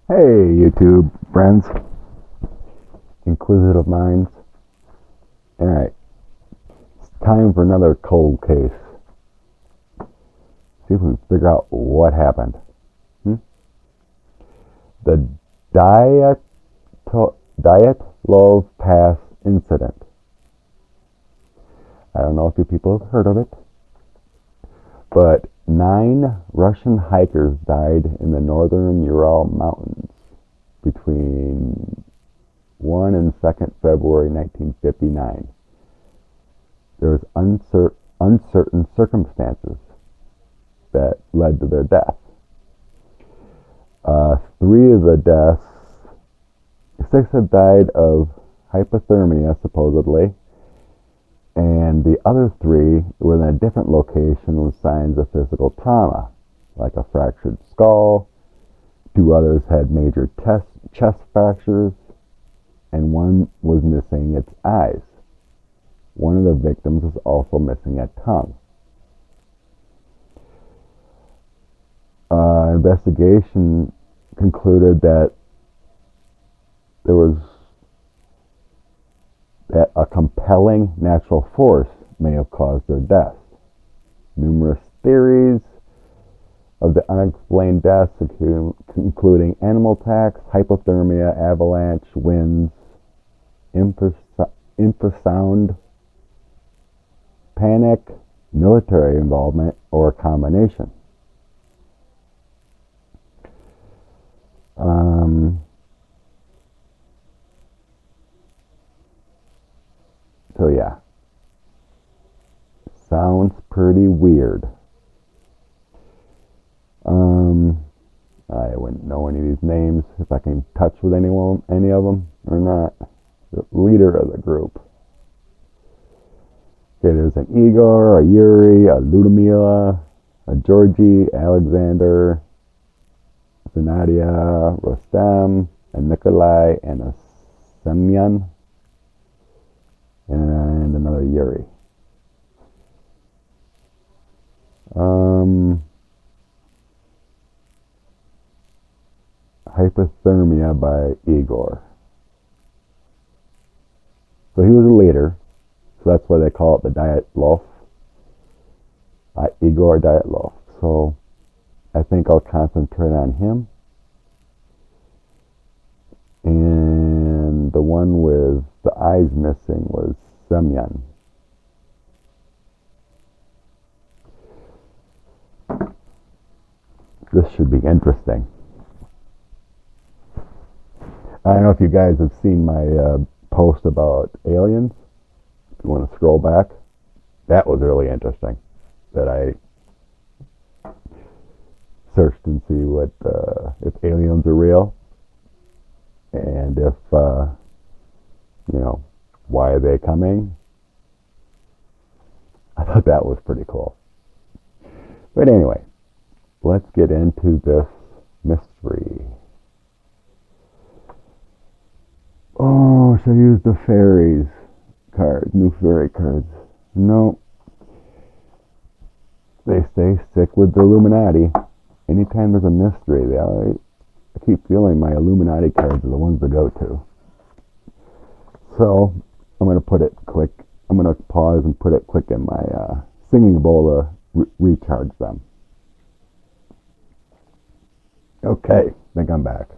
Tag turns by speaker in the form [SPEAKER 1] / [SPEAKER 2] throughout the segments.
[SPEAKER 1] Hey, YouTube friends, inquisitive minds. Alright, it's time for another cold case. See if we can figure out what happened. The Dyatlov Pass incident. I don't know if you people have heard of it, but 9 Russian hikers died in the northern Ural Mountains between 1 and 2nd February 1959. There was uncertain circumstances that led to their death. 3 of the deaths, 6 have died of hypothermia, supposedly, and the other 3 were in a different location with signs of physical trauma, like a fractured skull. 2 others had major chest fractures, and 1 was missing its eyes. 1 of the victims was also missing a tongue. Investigation concluded that there was a compelling natural force may have caused their deaths. Numerous theories of the unexplained deaths, including animal attacks, hypothermia, avalanche, winds, infrasound, panic, military involvement, or a combination. So yeah, sounds pretty weird. I wouldn't know any of these names if I can touch with any of them or not. The leader of the group. Okay, there's an Igor, a Yuri, a Ludmila, a Georgi, Alexander, Zinadia, Rostam, a Nikolai, and a Semyon, and another Yuri. Hypothermia by Igor. So he was a leader, so that's why they call it the Dyatlov. Igor Dyatlov. So I think I'll concentrate on him. And the one with the eyes missing was Semyon. This should be interesting. I don't know if you guys have seen my post about aliens. If you want to scroll back, that was really interesting. That I searched and see what if aliens are real, and if why are they coming. I thought that was pretty cool. But anyway, let's get into this mystery. Oh, should I use the fairies cards, new fairy cards? No. They stay sick with the Illuminati. Anytime there's a mystery, I keep feeling my Illuminati cards are the ones to go to. So, I'm going to put it quick. I'm going to pause and put it quick in my singing bowl to recharge them. Okay, I think I'm back.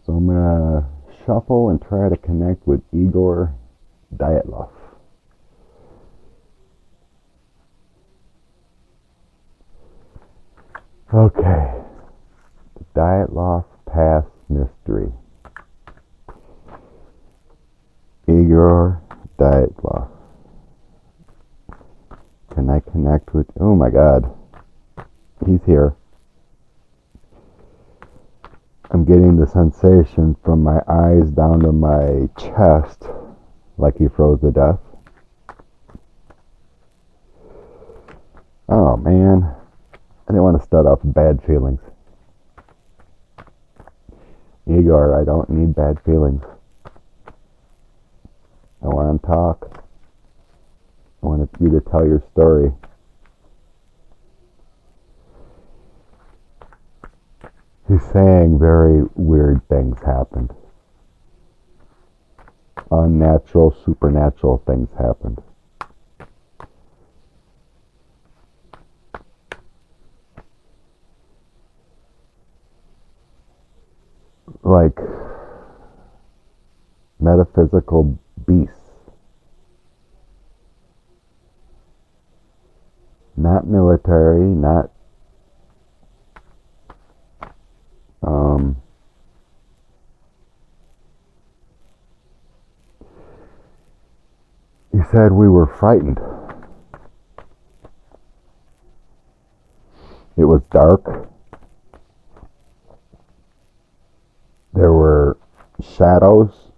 [SPEAKER 1] So I'm going to shuffle and try to connect with Igor Dyatlov. Okay, the Dyatlov Pass mystery. Igor Dyatlov. Can I connect with? Oh my God, he's here. I'm getting the sensation from my eyes down to my chest, like he froze to death. Oh man, I didn't want to start off with bad feelings. Igor, I don't need bad feelings. I want to talk. I want you to tell your story. He's saying very weird things happened. Unnatural, supernatural things happened. Like metaphysical beasts. Not military, not he said we were frightened. It was dark. There were shadows,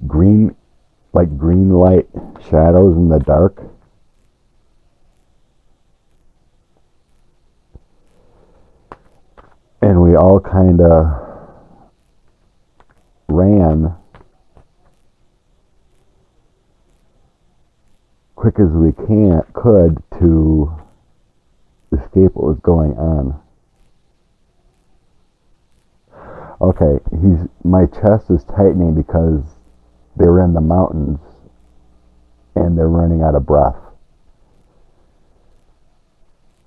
[SPEAKER 1] green light shadows in the dark. And we all kind of ran quick as we could to escape what was going on. Okay, my chest is tightening because they were in the mountains and they're running out of breath.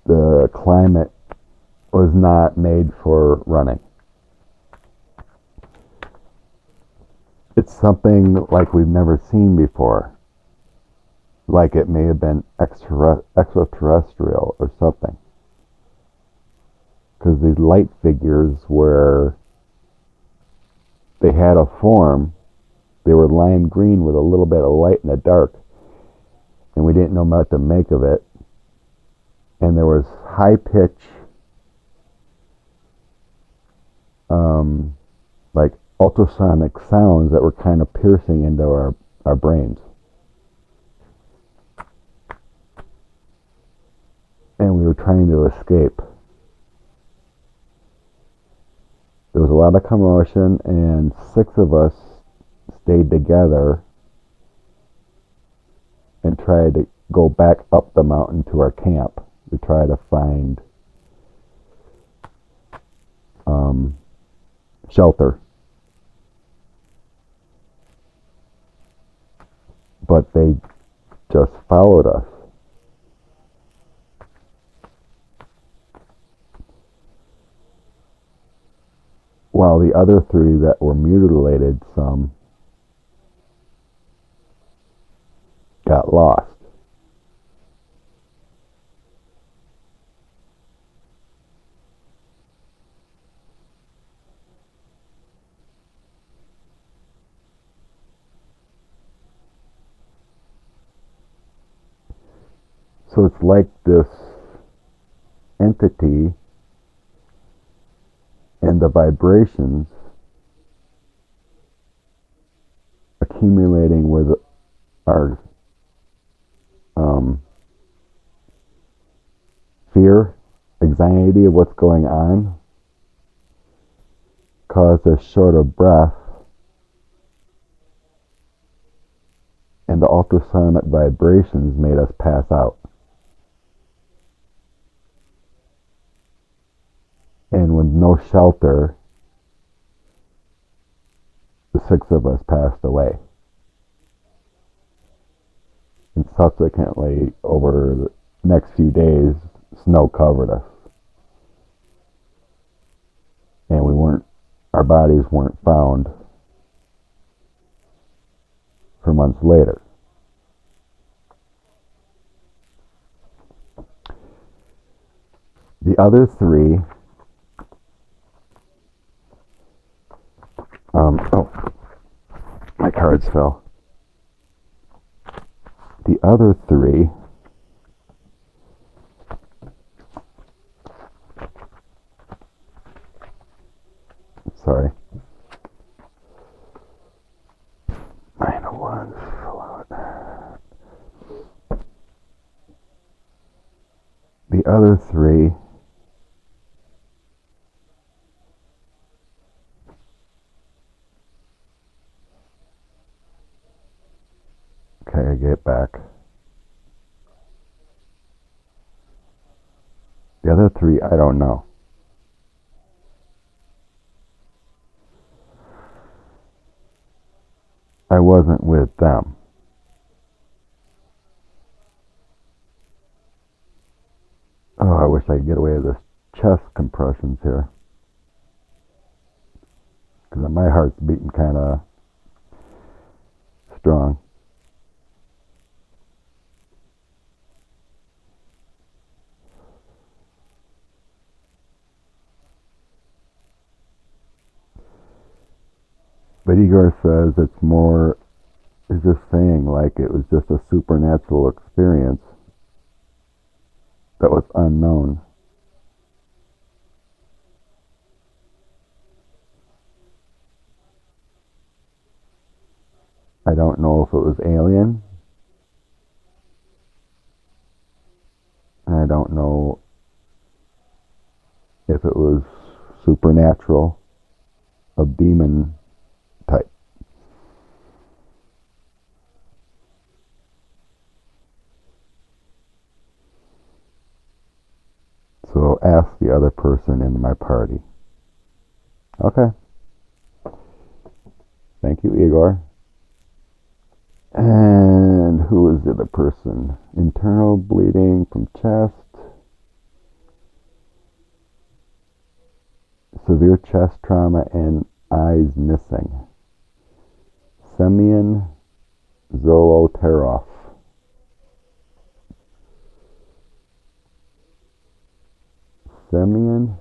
[SPEAKER 1] The climate was not made for running. It's something like we've never seen before. Like it may have been extraterrestrial or something. Because these light figures they had a form. They were lime green with a little bit of light in the dark. And we didn't know what to make of it. And there was high pitch, like ultrasonic sounds that were kind of piercing into our brains. And we were trying to escape. There was a lot of commotion, and 6 of us stayed together and tried to go back up the mountain to our camp to try to find shelter. But they just followed us. While the other 3 that were mutilated, some got lost. So it's like this entity and the vibrations accumulating with our fear, anxiety of what's going on, caused us short of breath, and the ultrasonic vibrations made us pass out. And with no shelter, the 6 of us passed away. And subsequently, over the next few days, snow covered us. And our bodies weren't found for months later. The other 3, my cards fell. The other 3 sorry. 901 fell out. The other 3 okay, I get back. The other 3, I don't know. I wasn't with them. Oh, I wish I could get away with this chest compressions here. Because my heart's beating kind of strong. But Igor says it's more, is just saying like it was just a supernatural experience that was unknown. I don't know if it was alien. I don't know if it was supernatural, of demon type. So ask the other person in my party. Okay. Thank you, Igor. And who is the other person? Internal bleeding from chest. Severe chest trauma and eyes missing. Semyon Zolotarov. Semyon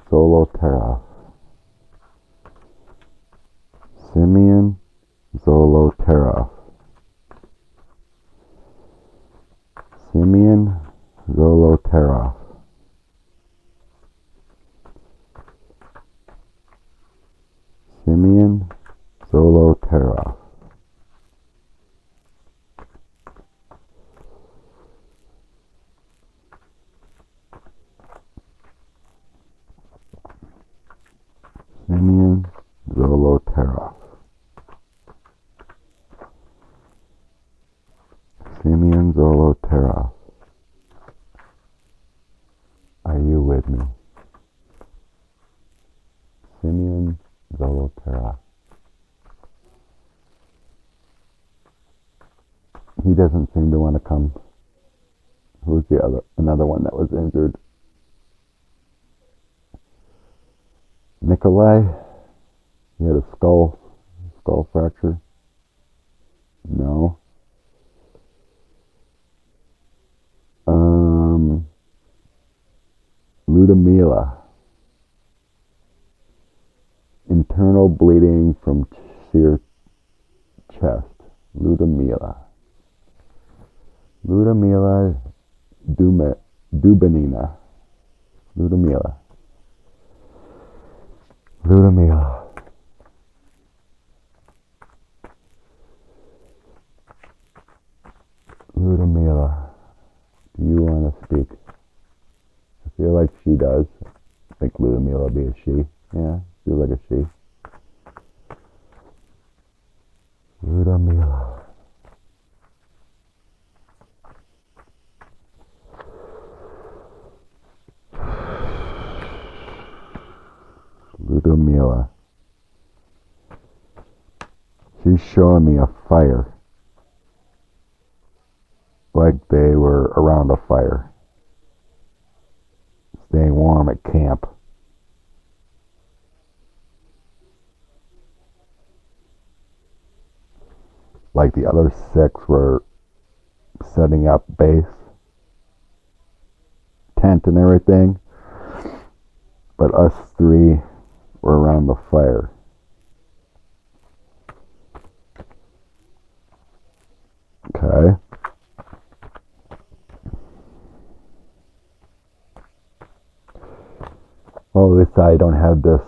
[SPEAKER 1] Zolotarov. Semyon Zolotarov. Semyon Zolotarov. Semyon Zolotarov. Semyon Zolotarov. Semyon Zolotarov. Are you with me? Semyon Zolotarov. He doesn't seem to want to come. Who's the other? Another one that was injured. Nikolai. He had a skull fracture. No. Ludmila. Internal bleeding from sheer chest. Ludmila. Ludmila Dubinina. Ludmila. Ludmila. Ludmila. Do you want to speak? I feel like she does. I think Ludmila would be a she. Yeah, feels like a she. Ludmila. Ludmila. She's showing me a fire. Like they were around a fire. Staying warm at camp. Like the other 6 were setting up base, tent and everything, but us 3 were around the fire. Okay. Well, at least I don't have this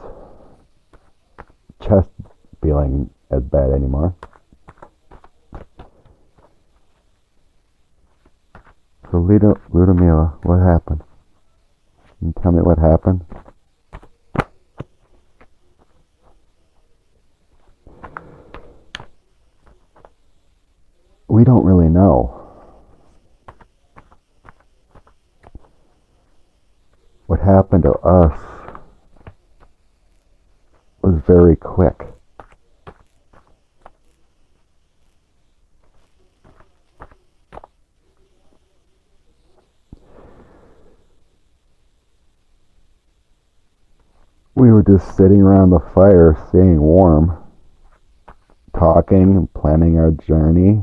[SPEAKER 1] chest feeling as bad anymore. So Ludmila, what happened? Can you tell me what happened? We don't really know. What happened to us was very quick. we were just sitting around the fire, staying warm, talking, planning our journey,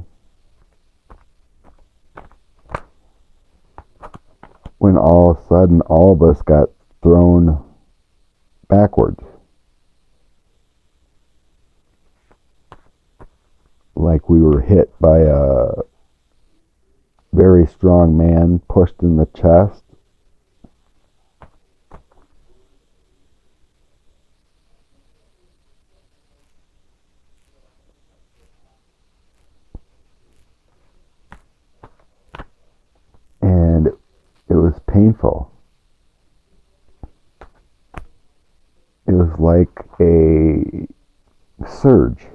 [SPEAKER 1] when all of a sudden all of us got thrown backwards. Like we were hit by a very strong man, pushed in the chest. And it was painful. It was like a surge.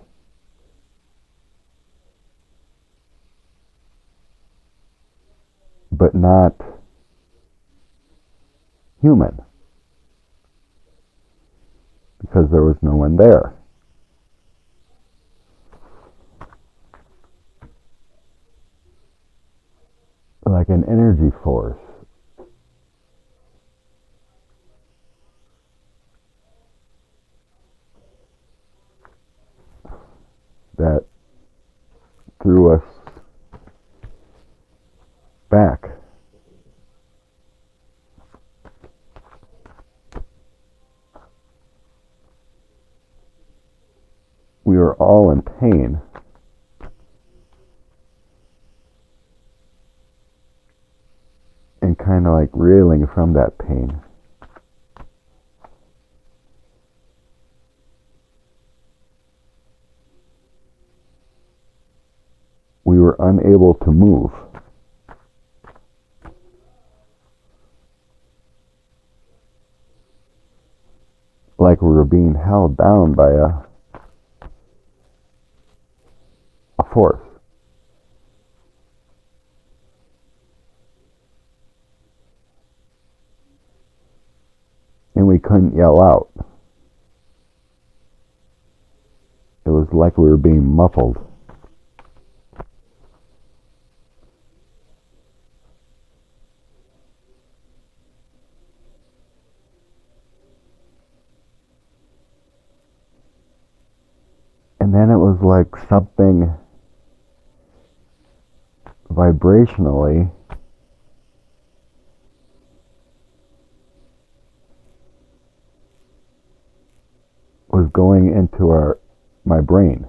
[SPEAKER 1] But not human, because there was no one there. Like an energy force. That threw us back. We were all in pain. And kind of like reeling from that pain. We were unable to move. Like we were being held down by a force. And we couldn't yell out. It was like we were being muffled. And then it was like something vibrationally was going into my brain.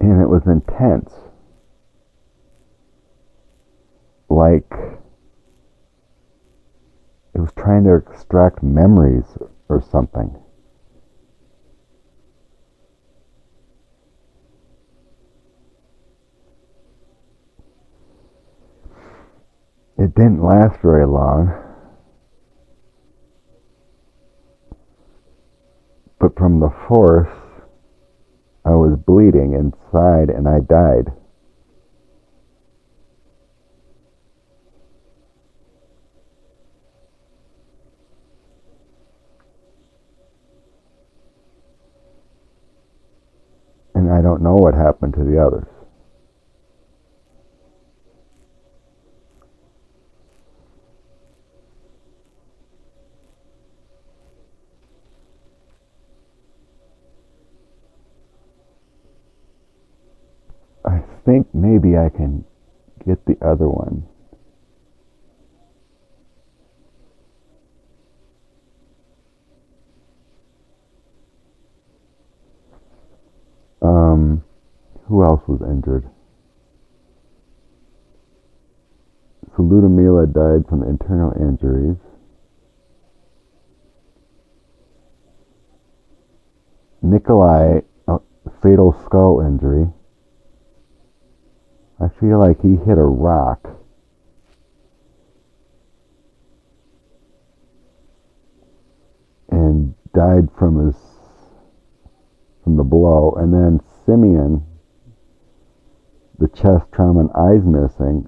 [SPEAKER 1] And it was intense. Like it was trying to extract memories or something. It didn't last very long. But from the force, I was bleeding inside and I died. And I don't know what happened to the others. I think maybe I can get the other one. Who else was injured? So Ludmila died from internal injuries. Nikolai, fatal skull injury. I feel like he hit a rock. And died from the blow. And then Simeon, the chest trauma and eyes missing.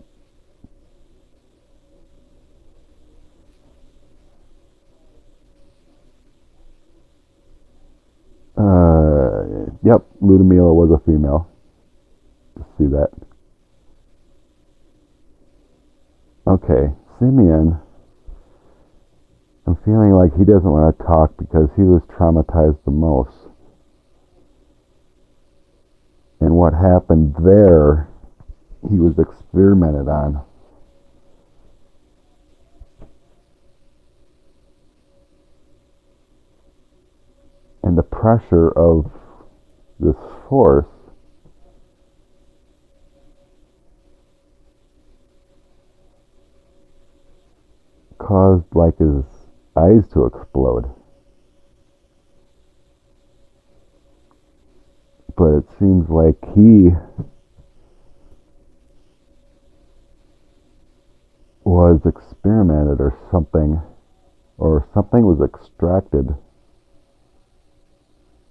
[SPEAKER 1] Yep, Ludmila was a female. Just see that. Okay, Simeon feeling like he doesn't want to talk because he was traumatized the most. And what happened there, he was experimented on. And the pressure of this force caused like his eyes to explode. But it seems like he was experimented or something was extracted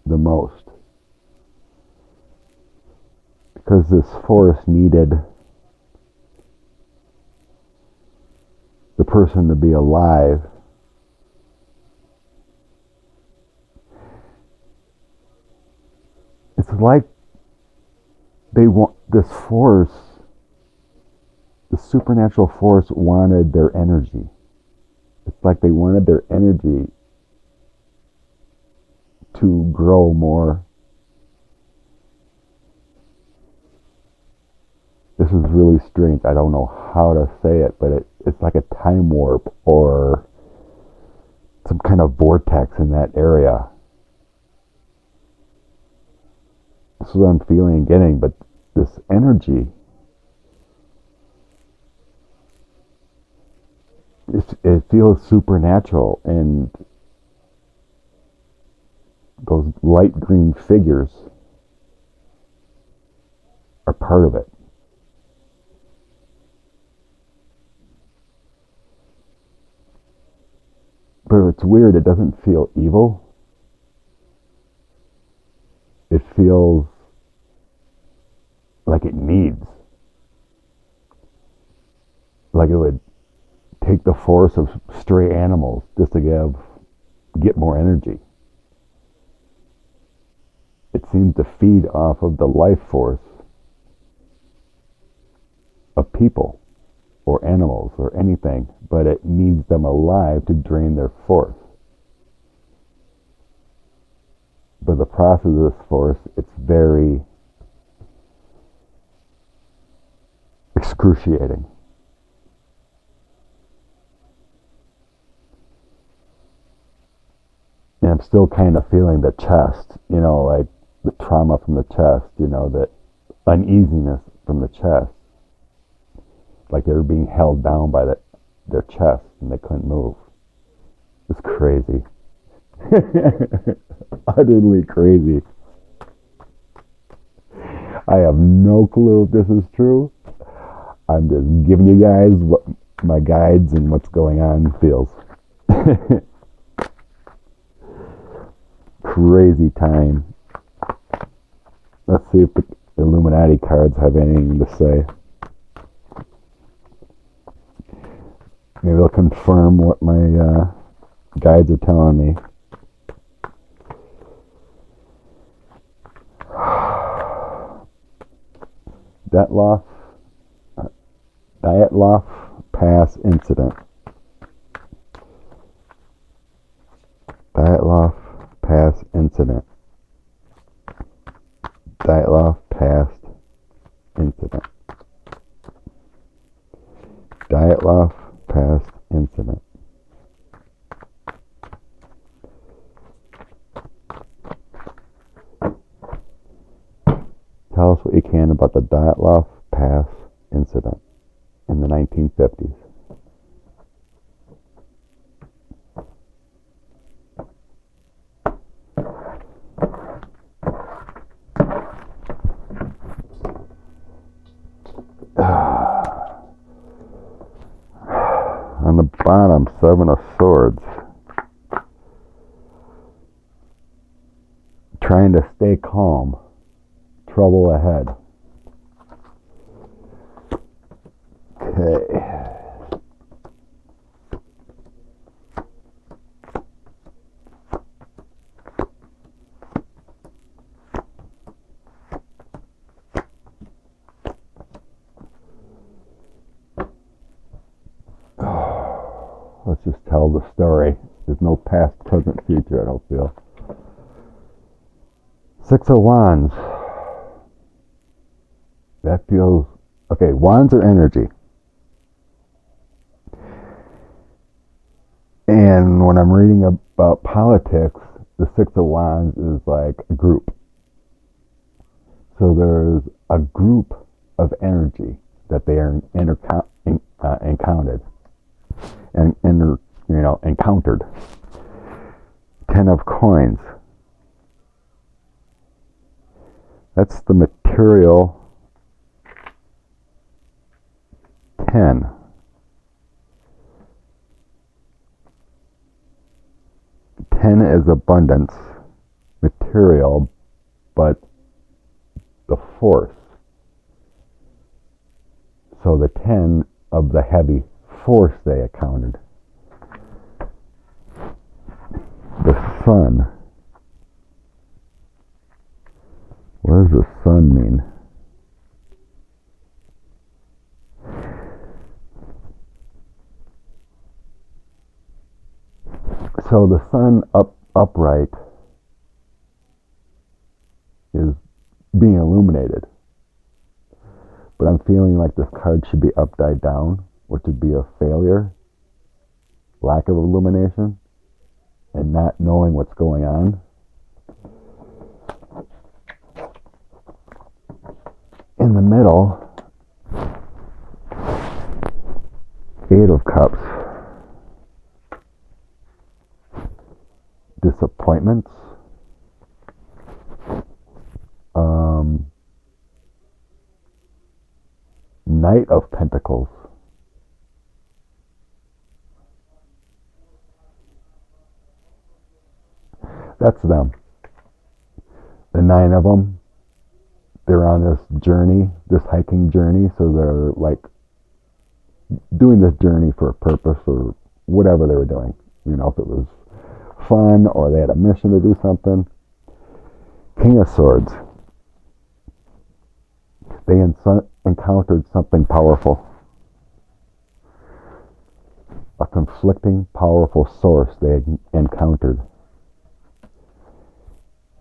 [SPEAKER 1] the most. Because this force needed the person to be alive. It's like they want this force, the supernatural force wanted their energy. It's like they wanted their energy to grow more. This is really strange. I don't know how to say it, but it's like a time warp or some kind of vortex in that area. This is what I'm feeling and getting, but this energy, it feels supernatural, and those light green figures are part of it. But it's weird, it doesn't feel evil. It feels like it needs. Like it would take the force of stray animals just to get more energy. It seems to feed off of the life force of people or animals or anything, but it needs them alive to drain their force. But the process of this force, it's very excruciating. And I'm still kind of feeling the chest, like the trauma from the chest, that uneasiness from the chest. Like they were being held down by their chest and they couldn't move. It's crazy. Utterly crazy. I have no clue if this is true. I'm just giving you guys what my guides and what's going on feels. Crazy time. Let's see if the Illuminati cards have anything to say. Maybe they'll confirm what my guides are telling me. Dyatlov Pass incident. Dyatlov Pass incident. Dyatlov Pass incident. Dyatlov Pass incident. Tell us what you can about the Dyatlov Pass incident in the 1950s. On the bottom, 7 of Swords. Trying to stay calm. Trouble ahead. Okay. Let's just tell the story. There's no past, present, future, I don't feel. Six of Wands. That feels... Okay, wands are energy. And when I'm reading about politics, the Six of Wands is like a group. So there's a group of energy that they are encountered. Encountered. Ten of Coins. That's the material 10. Ten is abundance, material, but the force. So the 10 of the heavy force they accounted. The sun. What does the sun mean? So the sun upright is being illuminated. But I'm feeling like this card should be upside down, which would be a failure, lack of illumination, and not knowing what's going on. In the middle, Eight of Cups. Disappointments. Knight of Pentacles. That's them. The 9 of them. They're on this journey, this hiking journey, so they're like doing this journey for a purpose or whatever they were doing. You know, if it was fun or they had a mission to do something. King of Swords. They encountered something powerful. A conflicting, powerful source they encountered.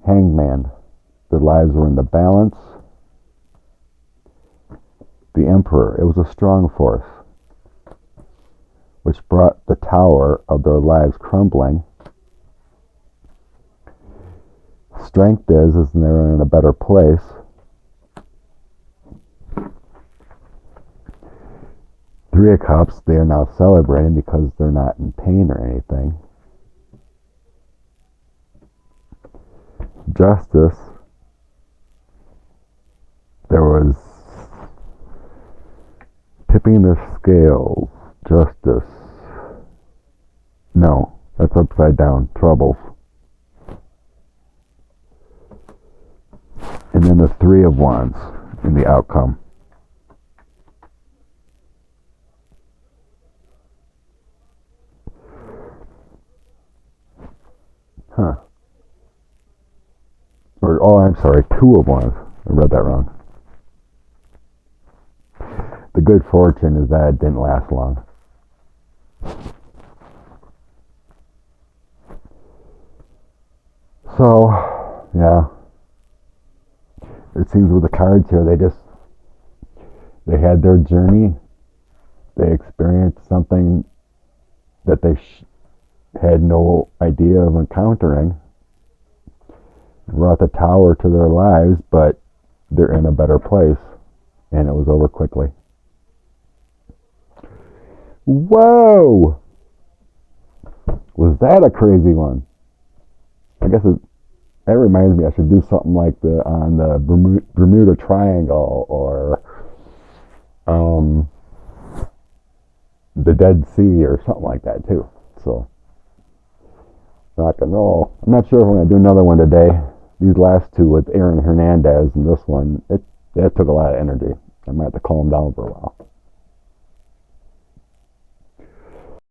[SPEAKER 1] Hangman. Their lives were in the balance. The Emperor. It was a strong force, which brought the tower of their lives crumbling. Strength is they're in a better place. Three of Cups, they are now celebrating because they're not in pain or anything. Justice, there was tipping the scales. Justice. No, that's upside down. Troubles. And then the Three of Wands in the outcome. Huh. I'm sorry, Two of Wands. I read that wrong. The good fortune is that it didn't last long. So, yeah. It seems with the cards here, they had their journey. They experienced something that they had no idea of encountering. Brought the tower to their lives, but they're in a better place. And it was over quickly. Whoa! Was that a crazy one? I guess that reminds me I should do something like on the Bermuda Triangle or the Dead Sea or something like that too. So, rock and roll. I'm not sure if we're going to do another one today. These last two with Aaron Hernandez and this one, that took a lot of energy. I might have to calm down for a while.